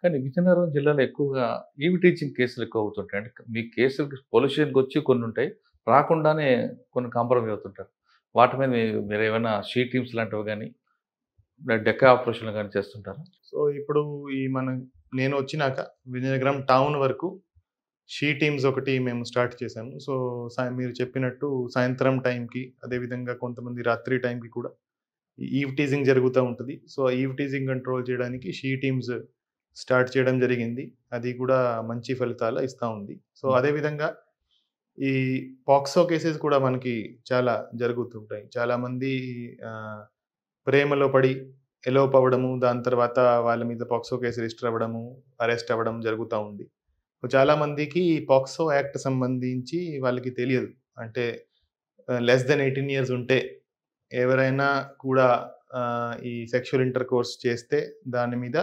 కానీ విజయనగరం జిల్లాలో ఎక్కువగా ఈవ్ టీచింగ్ కేసులు ఎక్కువ అవుతుంటాయి. అంటే మీ కేసులకి పోలీస్ స్టేషన్‌కొచ్చి కొన్నుంటాయి. రాకుండానే కొన్ని కాంప్రమైజ్ అవుతుంటారు. వాటి మీద మీరేమైనా షీ టీమ్స్ లాంటివి గాని, డెకా ఆపరేషన్‌లు గాని చేస్తుంటారా? సో, ఇప్పుడు ఈ మన నేనొచ్చినాక విజయనగరం టౌన్ వరకు షీ టీమ్స్ ఒకటి మేము స్టార్ట్ చేశాము. సో, మీరు చెప్పినట్టు సాయంత్రం టైంకి, అదేవిధంగా కొంతమంది రాత్రి టైంకి కూడా ఈవ్ టీజింగ్ జరుగుతా ఉంటది. సో, ఈవ్ టీజింగ్ కంట్రోల్ చేయడానికి షీ టీమ్స్ స్టార్ట్ చేయడం జరిగింది. అది కూడా మంచి ఫలితాలు ఇస్తా ఉంది. సో, హ్మ్. అదే విధంగా ఈ పాక్సో కేసెస్ కూడా మనకి చాలా జరుగుతుంటాయి. చాలామంది ఆహ్, ప్రేమలో పడి ఎలోప్ అవ్వడము, దాని తర్వాత వాళ్ళ మీద పాక్సో కేస్ రిజిస్టర్ అవ్వడము, అరెస్ట్ అవ్వడం జరుగుతా ఉంది. సో, చాలామందికి ఈ పాక్సో యాక్ట్ సంబంధించి వాళ్ళకి తెలియదు. అంటే లెస్ థాన్ 18 ఇయర్స్ ఉంటే ఎవరైనా కూడా ఈ సెక్షువల్ ఇంటర్‌కోర్స్ చేస్తే దాని మీద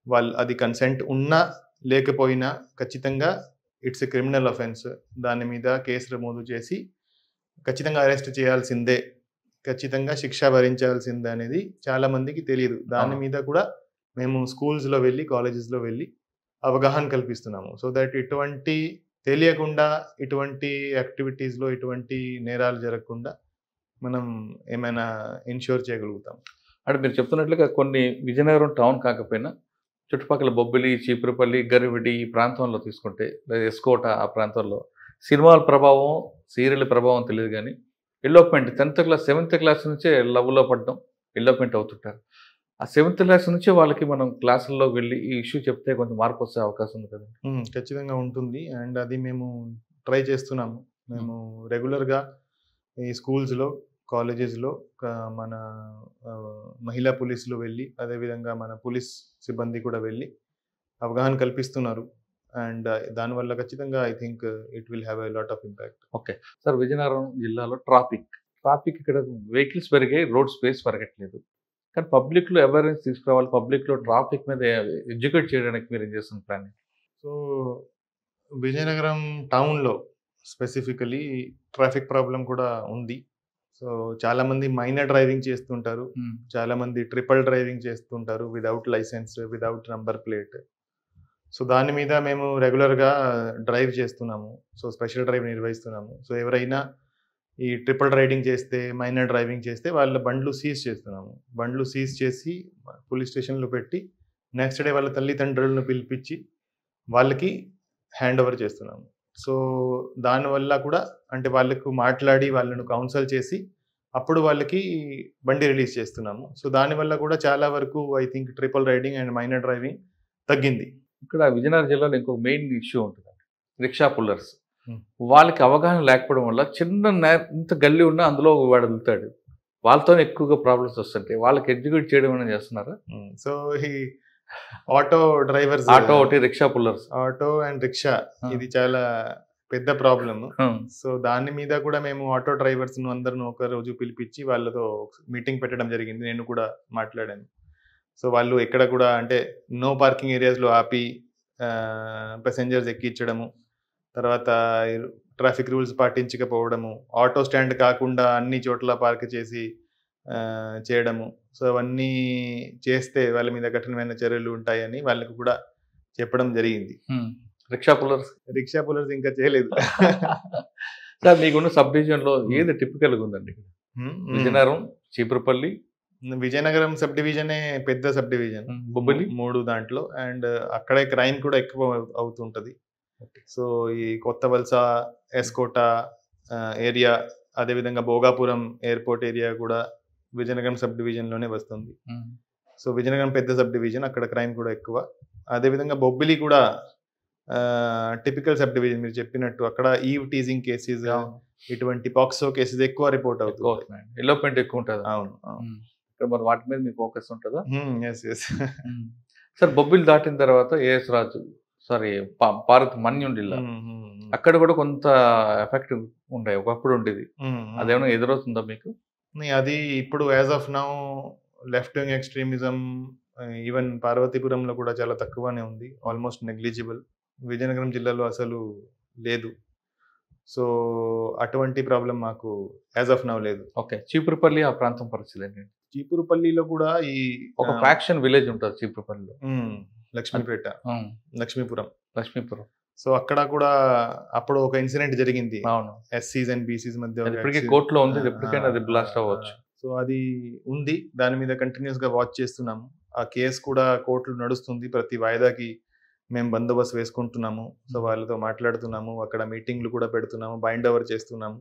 వాళ్ళు అది కన్సెంట్ ఉన్నా, లేకపోయినా ఖచ్చితంగా ఇట్స్ ఎ క్రిమినల్ అఫెన్స్. దాని మీద కేసు నమోదు చేసి ఖచ్చితంగా అరెస్ట్ చేయాల్సిందే. ఖచ్చితంగా శిక్ష భరించాల్సిందే అనేది చాలా మందికి తెలీదు. దాని అవును. మీద కూడా మేము స్కూల్స్‌లో వెళ్లి, కాలేజెస్‌లో వెళ్లి అవగాహన కల్పిస్తున్నాము. సో థట్ ఇటువంటి తెలియకుండా ఇటువంటి యాక్టివిటీస్‌లో ఇటువంటి నేరాలు జరగకుండా మనం ఏమైనా ఎన్‌ష్యూర్ చేయగలుగుతాం. అంటే మీరు చెప్తున్నట్లుగా కొన్ని విజయనగరం టౌన్ కాకపోయినా చుట్టుపక్కల బొబ్బిలి, చీపురుపల్లి, గరివిడి ఈ ప్రాంతంలో తీసుకుంటే లేదా ఎస్కోట ఆ ప్రాంతంలో సినిమాల ప్రభావం, సీరియల్ ప్రభావం తెలీదు గానీ, ఎలోప్‌మెంట్ 10థ్ క్లాస్, 7థ్ క్లాస్ నుంచే లవ్‌లో పడడం, ఎలోప్‌మెంట్ అవుతుంటారు. ఆ 7థ్ క్లాస్ నుంచే వాళ్ళకి మనం క్లాసుల్లోకి వెళ్లి ఈ ఇష్యూ చెప్తే కొంచెం మార్పొచ్చే అవకాశం ఉంది కదండీ! ఖచ్చితంగా ఉంటుంది. అండ్ అది మేము ట్రై చేస్తున్నాము. హ్మ్. మేము రెగ్యులర్‌గా ఈ స్కూల్స్‌లో, కాలేజెస్‌లో మన మహిళా పోలీసులు వెళ్ళి, అదేవిధంగా మన పోలీస్ సిబ్బంది కూడా వెళ్ళి అవగాహన కల్పిస్తున్నారు. అండ్ దానివల్ల ఖచ్చితంగా I think it will have a lot of impact. Okay. Sir Vizianagaram జిల్లాలో ట్రాఫిక్. ట్రాఫిక్ ఇక్కడ వెహికల్స్ పెరిగాయి. రోడ్ స్పేస్ పెరగట్లేదు. కానీ పబ్లిక్‌లో అవేర్‌నెస్ తీసుకురావాలి. పబ్లిక్‌లో ట్రాఫిక్ మీద ఎడ్యుకేట్ చేయడానికి మీరేం చేస్తున్న ప్లాన్? సో, విజయనగరం టౌన్‌లో స్పెసిఫికల్లీ ట్రాఫిక్ ప్రాబ్లమ్ కూడా ఉంది. సో, చాలామంది మైనర్ డ్రైవింగ్ చేస్తుంటారు. హ్మ్. చాలామంది ట్రిపుల్ డ్రైవింగ్ చేస్తుంటారు without licence, without number plate. So, దాని మీద మేము రెగ్యులర్‌గా డ్రైవ్ చేస్తున్నాము. సో, స్పెషల్ డ్రైవ్ నిర్వహిస్తున్నాము. సో, ఎవరైనా ఈ ట్రిపుల్ రైడింగ్ చేస్తే, మైనర్ డ్రైవింగ్ చేస్తే వాళ్ళ బండ్లు సీజ్ చేస్తున్నాము. బండ్లు సీజ్ చేసి పోలీస్ స్టేషన్‌లో పెట్టి నెక్స్ట్ డే వాళ్ళ తల్లిదండ్రులను పిలిపించి వాళ్ళకి హ్యాండ్ ఓవర్ చేస్తున్నాము. సో, దానివల్ల కూడా అంటే వాళ్ళకు మాట్లాడి వాళ్ళను కౌన్సెల్ చేసి అప్పుడు వాళ్ళకి బండి రిలీజ్ చేస్తున్నాము. సో, దానివల్ల కూడా చాలా వరకు I think triple riding and minor driving తగ్గింది. ఇక్కడ విజయనగరం జిల్లాలో ఇంకొక మెయిన్ ఇష్యూ ఉంటదండి. Rickshaw pullers. హ్మ్. వాళ్ళకి అవగాహన లేకపోవడం వల్ల చిన్న ఇంత గల్లీ ఉన్నా అందులో వాడు వెళ్తాడు. వాళ్ళతోనే ఎక్కువగా ప్రాబ్లమ్స్ వస్తుంటాయి. వాళ్ళకి ఎడ్యుకేట్ చేయడం ఏమైనా చేస్తున్నారా? సో, ఈ ఆటో డ్రైవర్స్ ఆటో ఒకటి, rickshaw pullers. Auto and rickshaw ఆ! ఇది చాలా పెద్ద ప్రాబ్లమ్. హ్మ్. సో, దాని మీద కూడా మేము ఆటో డ్రైవర్స్‌ను అందరిని ఒకరోజు పిలిపించి వాళ్ళతో మీటింగ్ పెట్టడం జరిగింది. నేను కూడా మాట్లాడాను. సో, వాళ్ళు ఎక్కడ కూడా అంటే నో పార్కింగ్ ఏరియాస్‌లో ఆపి పాసెంజర్స్ ఎక్కించడము. తర్వాత ట్రాఫిక్ రూల్స్ పాటించకపోవడము. ఆటో స్టాండ్ కాకుండా అన్ని చోట్ల పార్క్ చేసి చేయడము. సో, అవన్నీ చేస్తే వాళ్ళ మీద కఠినమైన చర్యలు ఉంటాయని వాళ్ళకి కూడా చెప్పడం జరిగింది. హ్మ్. Rickshaw pullers. రిక్షా పుల్లర్స్ ఇంకా చేయలేదు. సార్ మీకున్న సబ్ డివిజన్‌లో హ్మ్. ఏది టిపికల్‌గా ఉందండి ఇక్కడ? హ్మ్. హ్మ్. విజయనగరం, చీపురుపల్లి, విజయనగరం సబ్ డివిజనే పెద్ద సబ్ డివిజన్. బొబ్బిలి. 3 దాంట్లో అండ్ అక్కడే క్రైమ్ కూడా ఎక్కువ అవుతుంటది. ఓకే. సో, ఈ కొత్త వలస, ఎస్కోట ఏరియా, అదేవిధంగా భోగాపురం ఎయిర్‌పోర్ట్ ఏరియా కూడా విజయనగరం సబ్ డివిజన్‌లోనే వస్తుంది. హ్మ్. సో, విజయనగరం పెద్ద సబ్ డివిజన్. అక్కడ క్రైమ్ కూడా ఎక్కువ. అదేవిధంగా బొబ్బిలి కూడా టిపికల్ సబ్ డివిజన్ మీరు చెప్పినట్టు అక్కడ ఈవ్ టీజింగ్ కేసెస్, అవును. ఇటువంటి పాక్సో కేసెస్ ఎక్కువ రిపోర్ట్ ఎక్కువ అవుతుంటాయి. అవుతున్నాయండి. ఎలోప్‌మెంట్ ఎక్కువ ఉంటదా? అవును. అవును. హ్మ్. ఇక్కడ మరి వాటి మీద మీ ఫోకస్ ఉంటదా? యెస్. యెస్. హ్మ్. సార్ బొబ్బిలి దాటిన తర్వాత ఏఎస్ రాజు సారీ భారత్ మన్యం జిల్లా. హ్మ్. హ్మ్. హ్మ్. అక్కడ కూడా కొంత ఎఫెక్ట్ ఉండే ఒకప్పుడు ఉండేది. హ్మ్. హ్మ్. అదేమైనా ఎదురవుతుందా మీకు? అది ఇప్పుడు as of now left wing extremism even పార్వతీపురంలో కూడా చాలా తక్కువనే ఉంది. Almost negligible. విజయనగరం జిల్లాలో అసలు లేదు. సో, అటువంటి ప్రాబ్లమ్ మాకు యాస్ ఆఫ్ నౌ లేదు. ఓకే. చీపురుపల్లి ఆ ప్రాంతం పరిస్థితులేంటండి? చీపురుపల్లిలో కూడా ఈ ఒక ఫ్యాక్షన్ విలేజ్ ఉంటుంది చీపురుపల్లిలో. లక్ష్మీపేట, ఉమ్, లక్ష్మీపురం. లక్ష్మీపురం. సో అక్కడ కూడా అప్పుడు ఒక ఇన్సిడెంట్ జరిగింది. అవును, ఎస్సీస్ అండ్ బీసీస్ మధ్య అది ఒక ఇప్పటికీ accident. కోర్టులో ఉంది, ఎప్పటికైనా అది బ్లాస్ట్ అవ్వచ్చు. సో అది ఉంది, దాని మీద కంటిన్యూస్ గా వాచ్ చేస్తున్నాము. ఆ కేసు కూడా కోర్టులో నడుస్తుంది. ప్రతి వాయిదాకి మేము బందోబస్తు వేసుకుంటున్నాము. సో వాళ్ళతో మాట్లాడుతున్నాము, అక్కడ మీటింగ్లు కూడా పెడుతున్నాము, బైండ్ ఓవర్ చేస్తున్నాము.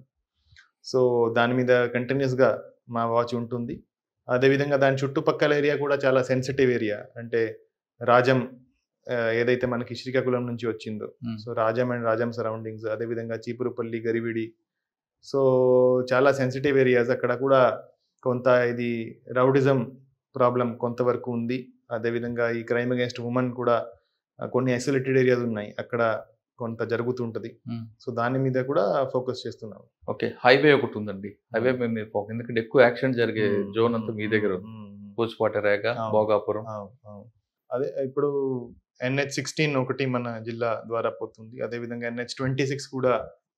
సో దాని మీద కంటిన్యూస్ గా మా వాచ్ ఉంటుంది. అదేవిధంగా దాని చుట్టుపక్కల ఏరియా కూడా చాలా సెన్సిటివ్ ఏరియా. అంటే రాజం ఏదైతే మనకి శ్రీకాకుళం నుంచి వచ్చిందో, um, so Rajam and Rajam surroundings, అదేవిధంగా చీపురుపల్లి, గరివిడి, సో చాలా సెన్సిటివ్ ఏరియాస్. అక్కడ కూడా కొంత ఇది రౌడిజం ప్రాబ్లం కొంతవరకు ఉంది. అదేవిధంగా ఈ క్రైమ్ అగేన్స్ట్ ఉమెన్ కూడా కొన్ని ఐసోలేటెడ్ ఏరియాస్ ఉన్నాయి, అక్కడ కొంత జరుగుతుంటది. ఉమ్. సో దాని మీద కూడా ఫోకస్ చేస్తున్నాం. ఓకే, హైవే ఒకటి ఉందండి. హైవే మీద మీరు ఎందుకంటే ఎక్కువ యాక్సిడెంట్ జరిగే జోన్ అంతా మీ దగ్గర ఉంది. పూచిపాటి రేగ, అవును. భోగాపురం. అదే ఇప్పుడు NH16 ఒకటి మన జిల్లా ద్వారా పోతుంది. అదేవిధంగా NH26 కూడా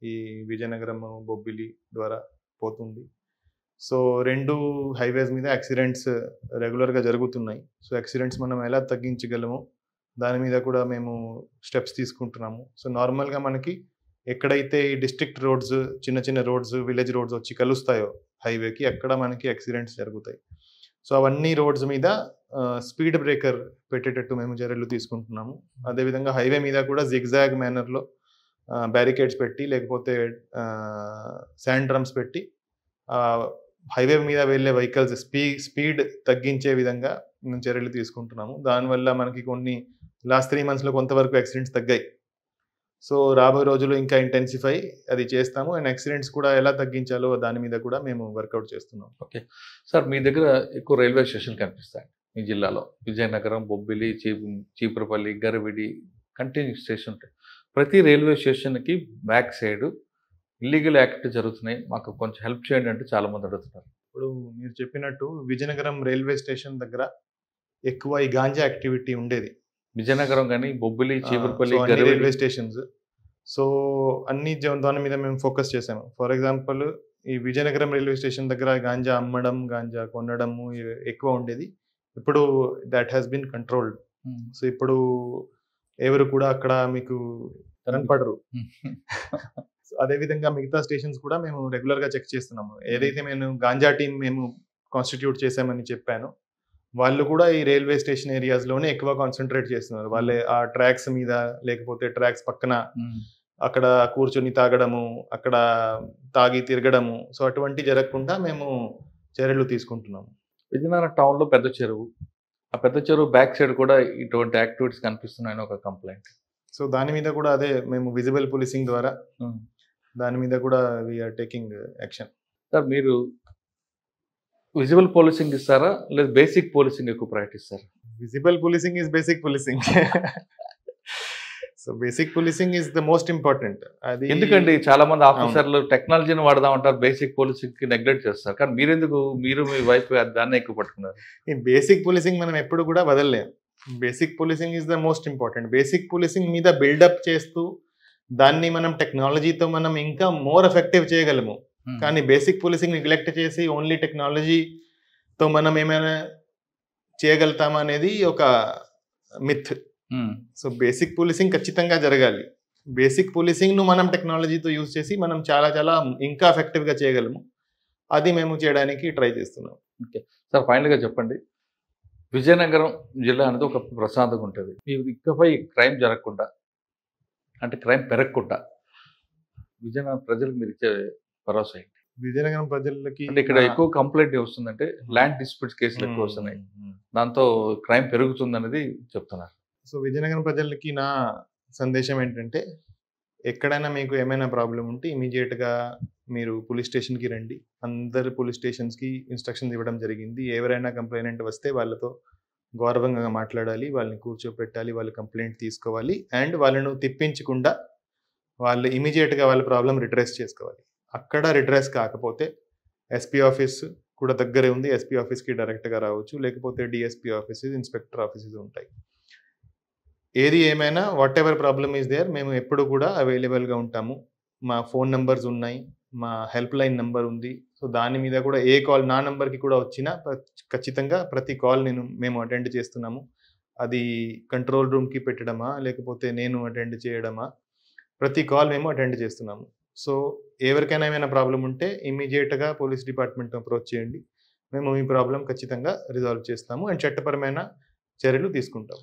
ఈ విజయనగరం, బొబ్బిలి ద్వారా పోతుంది. సో 2 హైవేస్ మీద యాక్సిడెంట్స్ రెగ్యులర్గా జరుగుతున్నాయి. సో యాక్సిడెంట్స్ మనం ఎలా తగ్గించగలమో దాని మీద కూడా మేము స్టెప్స్ తీసుకుంటున్నాము. సో నార్మల్గా మనకి ఎక్కడైతే ఈ డిస్ట్రిక్ట్ రోడ్స్, చిన్న చిన్న రోడ్స్, విలేజ్ రోడ్స్ వచ్చి కలుస్తాయో హైవేకి, అక్కడ మనకి యాక్సిడెంట్స్ జరుగుతాయి. సో అవన్నీ రోడ్స్ మీద స్పీడ్ బ్రేకర్ పెట్టేటట్టు మేము చర్యలు తీసుకుంటున్నాము. అదేవిధంగా హైవే మీద కూడా జిగ్జాగ్ మేనర్లో బ్యారికేడ్స్ పెట్టి, లేకపోతే శాండ్ డ్రమ్స్ పెట్టి హైవే మీద వెళ్ళే వెహికల్స్ స్పీడ్ తగ్గించే విధంగా మేము చర్యలు తీసుకుంటున్నాము. దానివల్ల మనకి కొన్ని లాస్ట్ 3 monthsలో కొంతవరకు యాక్సిడెంట్స్ తగ్గాయి. సో రాబోయే రోజులు ఇంకా ఇంటెన్సిఫై అది చేస్తాము. అండ్ యాక్సిడెంట్స్ కూడా ఎలా తగ్గించాలో దాని మీద కూడా మేము వర్కౌట్ చేస్తున్నాం. ఓకే సార్, మీ దగ్గర ఎక్కువ రైల్వే స్టేషన్ కనిపిస్తాయి మీ జిల్లాలో. విజయనగరం, బొబ్బిలి, చీపురుపల్లి, గరివిడి కంటిన్యూ స్టేషన్ ఉంటాయి. ప్రతి రైల్వే స్టేషన్కి బ్యాక్ సైడ్ ఇల్లీగల్ యాక్టివిటీ జరుగుతున్నాయి, మాకు కొంచెం హెల్ప్ చేయండి అంటే చాలా మంది అడుగుతున్నారు. ఇప్పుడు మీరు చెప్పినట్టు విజయనగరం రైల్వే స్టేషన్ దగ్గర ఎక్కువ ఈ గాంజా యాక్టివిటీ ఉండేది. విజయనగరం కానీ, బొబ్బిలి, చీపురుపల్లి, సో అన్ని గరివిడి. రైల్వే స్టేషన్స్, సో అన్ని దాని మీద మేము ఫోకస్ చేసాము. ఫర్ ఎగ్జాంపుల్ ఈ విజయనగరం రైల్వే స్టేషన్ దగ్గర గాంజా అమ్మడం, గాంజా కొనడము ఎక్కువ ఉండేది. ఇప్పుడు that has been controlled. So ఇప్పుడు ఎవరు కూడా అక్కడ మీకు కనపడరు. అదేవిధంగా మిగతా స్టేషన్స్ కూడా మేము రెగ్యులర్గా చెక్ చేస్తున్నాము. ఏదైతే మేము గాంజా టీం మేము కాన్స్టిట్యూట్ చేసామని చెప్పానో, వాళ్ళు కూడా ఈ రైల్వే స్టేషన్ ఏరియాస్లోనే ఎక్కువ కాన్సన్ట్రేట్ చేస్తున్నారు. వాళ్ళే ఆ ట్రాక్స్ మీద, లేకపోతే ట్రాక్స్ పక్కన అక్కడ కూర్చొని తాగడము, అక్కడ తాగి తిరగడము, సో అటువంటి జరగకుండా మేము చర్యలు తీసుకుంటున్నాము. విజయనగరం టౌన్లో పెద్ద చెరువు, ఆ పెద్ద చెరువు బ్యాక్ సైడ్ కూడా ఇటువంటి యాక్టివిటీస్ కనిపిస్తున్నాయని ఒక కంప్లైంట్. సో దాని మీద కూడా అదే మేము విజిబుల్ పోలీసింగ్ ద్వారా దాని మీద కూడా వీఆర్ టేకింగ్ యాక్షన్. సార్, మీరు విజిబుల్ పోలీసింగ్ ఇస్తారా లేదా బేసిక్ పోలీసింగ్ ఎక్కువ ప్రయారిటీ ఇస్తారా? Visible policing is basic policing. So basic policing is the most important. అది ఎందుకండి చాలా మంది ఆఫీసర్లు టెక్నాలజీని వాడదాం అంటారు, బేసిక్ పోలీసింగ్ కి నెగ్లెక్ట్ చేస్తారు. కానీ మీరు మీ వైపు దాన్ని ఎక్కువ పట్టుకున్నారు. ఈ బేసిక్ పోలీసింగ్ మనం ఎప్పుడు కూడా వదలలేము. Basic policing is the most important. Basic policing మీద బిల్డప్ చేస్తూ దాన్ని మనం టెక్నాలజీతో మనం ఇంకా మోర్ ఎఫెక్టివ్ చేయగలము. కానీ బేసిక్ పోలీసింగ్ నెగ్లెక్ట్ చేసి ఓన్లీ టెక్నాలజీతో మనం ఏమైనా చేయగలుగుతామా అనేది ఒక మిత్. సో బేసిక్ పోలీసింగ్ ఖచ్చితంగా జరగాలి. బేసిక్ పోలీసింగ్ను మనం టెక్నాలజీతో యూజ్ చేసి మనం చాలా చాలా ఇంకా ఎఫెక్టివ్గా చేయగలము. అది మేము చేయడానికి ట్రై చేస్తున్నాం. ఓకే సార్, ఫైనల్గా చెప్పండి, విజయనగరం జిల్లా అనేది ఒక ప్రశాంతంగా ఉంటుంది. ఇకపై క్రైమ్ జరగకుండా, అంటే క్రైమ్ పెరగకుండా విజయనగరం ప్రజలకు మీరు ఇచ్చే భరోసా ఏంటి? విజయనగరం ప్రజలకి అంటే ఇక్కడ ఎక్కువ కంప్లైంట్ వస్తుందంటే ల్యాండ్ డిస్ప్యూట్స్ కేసులు ఎక్కువ వస్తున్నాయి, దాంతో క్రైమ్ పెరుగుతుంది అనేది చెప్తున్నారు. సో విజయనగరం ప్రజలకి నా సందేశం ఏంటంటే, ఎక్కడైనా మీకు ఏమైనా ప్రాబ్లం ఉంటే ఇమీడియట్గా మీరు పోలీస్ స్టేషన్కి రండి. అందరు పోలీస్ స్టేషన్స్కి ఇన్స్ట్రక్షన్స్ ఇవ్వడం జరిగింది. ఎవరైనా కంప్లైంట్ వస్తే వాళ్ళతో గౌరవంగా మాట్లాడాలి, వాళ్ళని కూర్చోపెట్టాలి, వాళ్ళు కంప్లైంట్ తీసుకోవాలి, అండ్ వాళ్ళను తిప్పించకుండా వాళ్ళు ఇమీడియట్గా వాళ్ళ ప్రాబ్లం రిడ్రెస్ చేసుకోవాలి. అక్కడ రిడ్రెస్ కాకపోతే ఎస్పీ ఆఫీస్ కూడా దగ్గరే ఉంది, ఎస్పీ ఆఫీస్కి డైరెక్ట్గా రావచ్చు, లేకపోతే డిఎస్పీ ఆఫీసెస్, ఇన్స్పెక్టర్ ఆఫీసెస్ ఉంటాయి. ఏది ఏమైనా whatever problem is there, మేము ఎప్పుడు కూడా అవైలబుల్గా ఉంటాము. మా ఫోన్ నెంబర్స్ ఉన్నాయి, మా హెల్ప్ లైన్ నెంబర్ ఉంది. సో దాని మీద కూడా ఏ కాల్ నా నంబర్‌కి కూడా వచ్చినా ఖచ్చితంగా ప్రతి కాల్ మేము అటెండ్ చేస్తున్నాము. అది కంట్రోల్ రూమ్‌కి పెట్టడమా, లేకపోతే నేను అటెండ్ చేయడమా, ప్రతి కాల్ మేము అటెండ్ చేస్తున్నాము. సో ఎవరికైనా ఏమైనా ప్రాబ్లమ్ ఉంటే ఇమ్మీడియేట్‌గా పోలీస్ డిపార్ట్మెంట్‌ని అప్రోచ్ చేయండి. మేము మీ ప్రాబ్లమ్ ఖచ్చితంగా రిజాల్వ్ చేస్తాము అండ్ చట్టపరమైన చర్యలు తీసుకుంటాం.